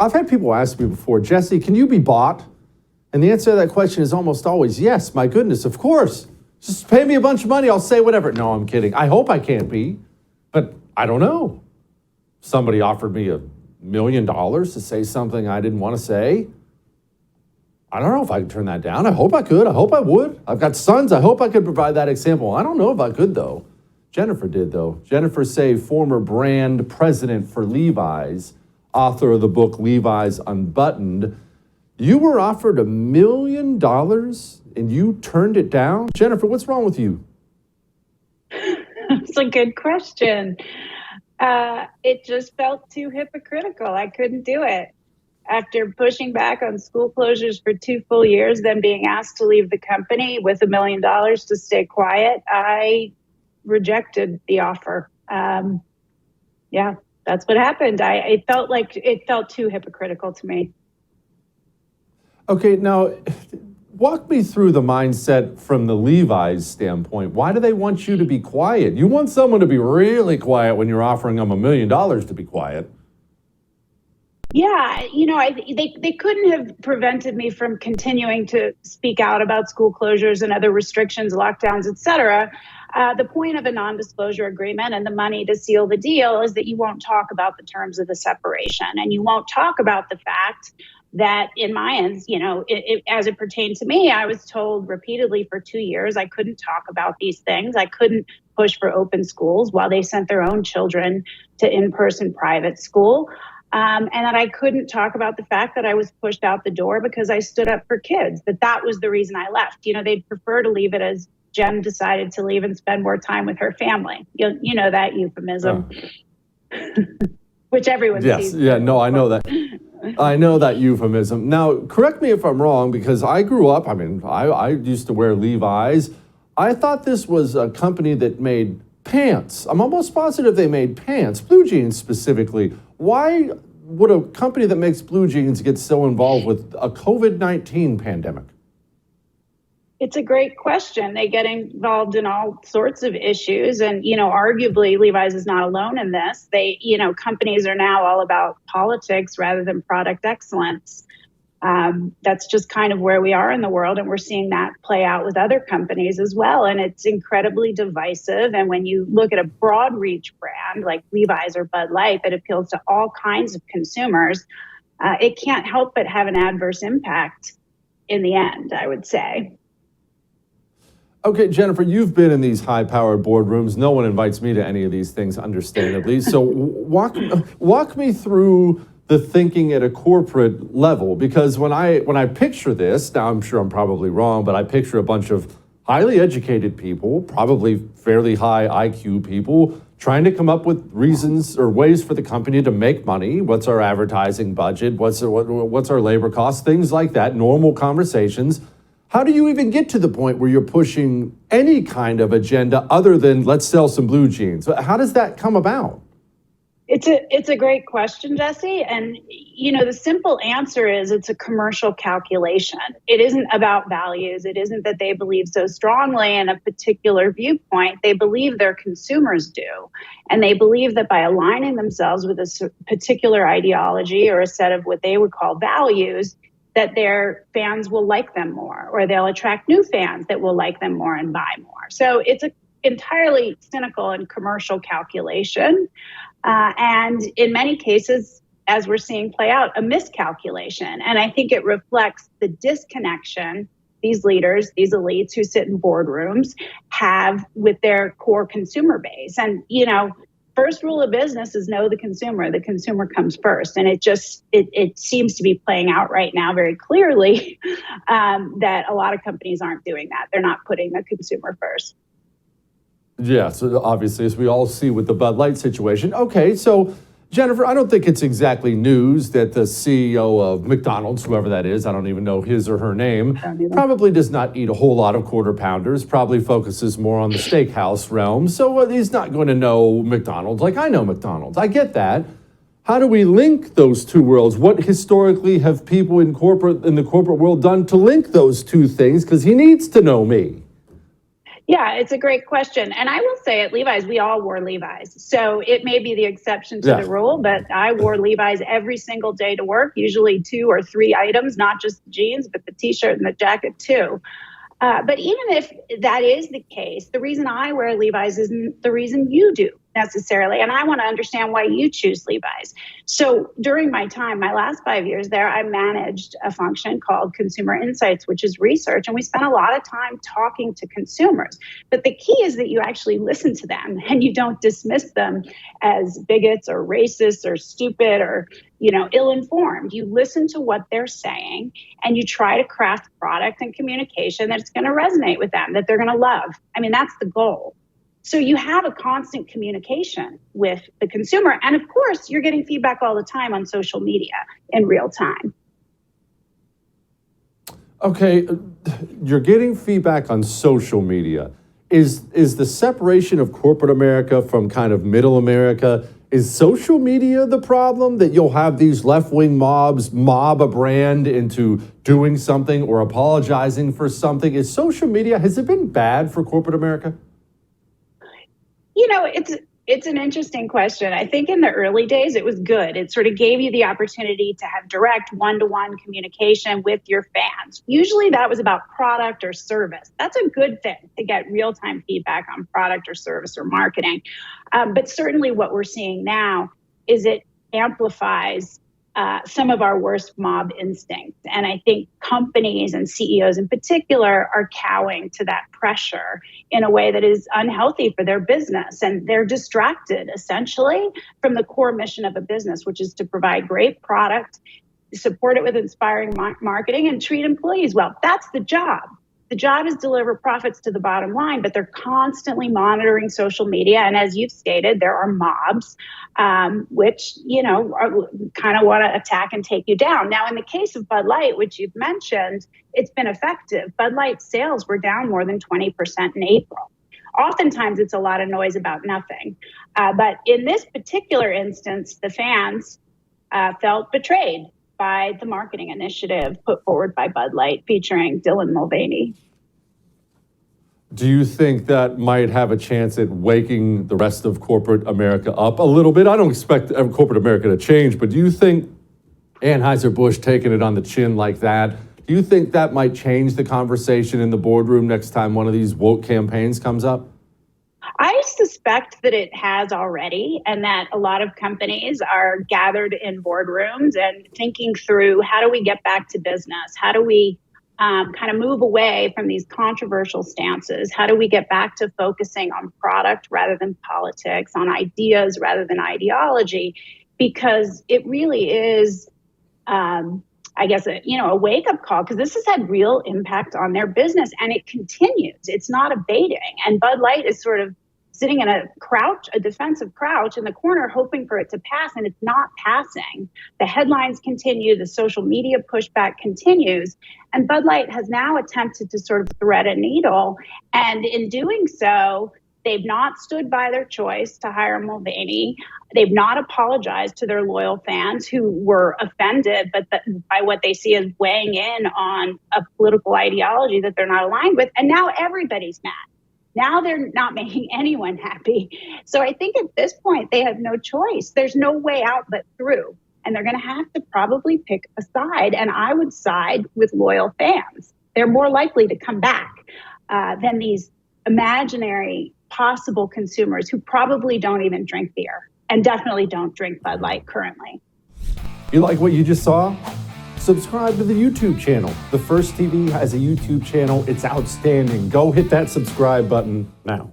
I've had people ask me before, Jesse, can you be bought? And the answer to that question is almost always yes. My goodness, of course. Just pay me a bunch of money. I'll say whatever. No, I'm kidding. I hope I can't be, but I don't know. Somebody offered me $1 million to say something I didn't want to say. I don't know if I could turn that down. I hope I could. I hope I would. I've got sons. I hope I could provide that example. I don't know if I could, though. Jennifer did, though. Jennifer Say, former brand president for Levi's, author of the book Levi's Unbuttoned. You were offered $1 million and you turned it down? Jennifer, what's wrong with you? That's a good question. It just felt too hypocritical. I couldn't do it. After pushing back on school closures for 2 full years, then being asked to leave the company with $1 million to stay quiet, I rejected the offer. Yeah, that's what happened. It felt too hypocritical to me. Okay, now walk me through the mindset from the Levi's standpoint. Why do they want you to be quiet? You want someone to be really quiet when you're offering them $1 million to be quiet. Yeah, they couldn't have prevented me from continuing to speak out about school closures and other restrictions, lockdowns, et cetera. The point of a non-disclosure agreement and the money to seal the deal is that you won't talk about the terms of the separation, and you won't talk about the fact that in my ends, as it pertained to me, I was told repeatedly for 2 years I couldn't talk about these things. I couldn't push for open schools while they sent their own children to in-person private school. And that I couldn't talk about the fact that I was pushed out the door because I stood up for kids, that was the reason I left. They'd prefer to leave it as Jen decided to leave and spend more time with her family. You know that euphemism, which everyone sees. Yeah, no, I know that. I know that euphemism. Now, correct me if I'm wrong, because I grew up, I used to wear Levi's. I thought this was a company that made pants. I'm almost positive they made pants, blue jeans specifically. Why would a company that makes blue jeans get so involved with a COVID-19 pandemic? It's a great question. They get involved in all sorts of issues. And, arguably Levi's is not alone in this. Companies are now all about politics rather than product excellence. That's just kind of where we are in the world. And we're seeing that play out with other companies as well. And it's incredibly divisive. And when you look at a broad reach brand like Levi's or Bud Light that appeals to all kinds of consumers, it can't help but have an adverse impact in the end, I would say. Okay, Jennifer, you've been in these high-powered boardrooms. No one invites me to any of these things, understandably. So walk me through the thinking at a corporate level, because when I picture this, now I'm sure I'm probably wrong, but I picture a bunch of highly educated people, probably fairly high IQ people, trying to come up with reasons or ways for the company to make money. What's our advertising budget? What's our labor costs? Things like that, normal conversations. How do you even get to the point where you're pushing any kind of agenda other than let's sell some blue jeans? How does that come about? It's a great question, Jesse. And, the simple answer is it's a commercial calculation. It isn't about values. It isn't that they believe so strongly in a particular viewpoint. They believe their consumers do. And they believe that by aligning themselves with a particular ideology or a set of what they would call values, that their fans will like them more, or they'll attract new fans that will like them more and buy more. So it's an entirely cynical and commercial calculation. And in many cases, as we're seeing play out, a miscalculation. And I think it reflects the disconnection these leaders, these elites who sit in boardrooms have with their core consumer base. And, first rule of business is know the consumer. The consumer comes first. And it seems to be playing out right now very clearly that a lot of companies aren't doing that. They're not putting the consumer first. Yeah, so obviously, as we all see with the Bud Light situation. Okay, so Jennifer, I don't think it's exactly news that the CEO of McDonald's, whoever that is, I don't even know his or her name, probably does not eat a whole lot of quarter pounders, probably focuses more on the steakhouse realm. So he's not going to know McDonald's like I know McDonald's. I get that. How do we link those two worlds? What historically have people in the corporate world done to link those two things? Because he needs to know me. Yeah, it's a great question. And I will say at Levi's, we all wore Levi's. So it may be the exception to Yeah. the rule, but I wore Levi's every single day to work, usually 2 or 3 items, not just the jeans, but the t-shirt and the jacket too. But even if that is the case, the reason I wear Levi's isn't the reason you do necessarily. And I want to understand why you choose Levi's. So during my time, my last 5 years there, I managed a function called Consumer Insights, which is research. And we spent a lot of time talking to consumers. But the key is that you actually listen to them and you don't dismiss them as bigots or racists or stupid or, ill-informed. You listen to what they're saying and you try to craft product and communication that's going to resonate with them, that they're going to love. I mean, that's the goal. So you have a constant communication with the consumer. And of course, you're getting feedback all the time on social media in real time. Okay, you're getting feedback on social media. Is the separation of corporate America from kind of middle America, is social media the problem, that you'll have these left-wing mobs mob a brand into doing something or apologizing for something? Is social media, has it been bad for corporate America? It's an interesting question. I think in the early days, it was good. It sort of gave you the opportunity to have direct one-to-one communication with your fans. Usually that was about product or service. That's a good thing, to get real-time feedback on product or service or marketing. But certainly what we're seeing now is it amplifies some of our worst mob instincts. And I think companies and CEOs in particular are cowing to that pressure in a way that is unhealthy for their business. And they're distracted essentially from the core mission of a business, which is to provide great product, support it with inspiring marketing, and treat employees well. That's the job. The job is deliver profits to the bottom line, but they're constantly monitoring social media. And as you've stated, there are mobs, which, kind of want to attack and take you down. Now, in the case of Bud Light, which you've mentioned, it's been effective. Bud Light sales were down more than 20% in April. Oftentimes, it's a lot of noise about nothing. But in this particular instance, the fans felt betrayed by the marketing initiative put forward by Bud Light featuring Dylan Mulvaney. Do you think that might have a chance at waking the rest of corporate America up a little bit? I don't expect corporate America to change, but do you think Anheuser-Busch taking it on the chin like that, do you think that might change the conversation in the boardroom next time one of these woke campaigns comes up? I suspect that it has already, and that a lot of companies are gathered in boardrooms and thinking through, how do we get back to business? How do we kind of move away from these controversial stances? How do we get back to focusing on product rather than politics, on ideas rather than ideology? Because it really is, I guess, a wake-up call, because this has had real impact on their business, and it continues. It's not abating. And Bud Light is sort of sitting in a defensive crouch in the corner, hoping for it to pass, and it's not passing. The headlines continue, the social media pushback continues, and Bud Light has now attempted to sort of thread a needle. And in doing so, they've not stood by their choice to hire Mulvaney. They've not apologized to their loyal fans who were offended by what they see as weighing in on a political ideology that they're not aligned with. And now everybody's mad. Now they're not making anyone happy. So I think at this point, they have no choice. There's no way out but through. And they're going to have to probably pick a side. And I would side with loyal fans. They're more likely to come back than these imaginary possible consumers who probably don't even drink beer and definitely don't drink Bud Light currently. You like what you just saw? Subscribe to the YouTube channel. The First TV has a YouTube channel. It's outstanding. Go hit that subscribe button now.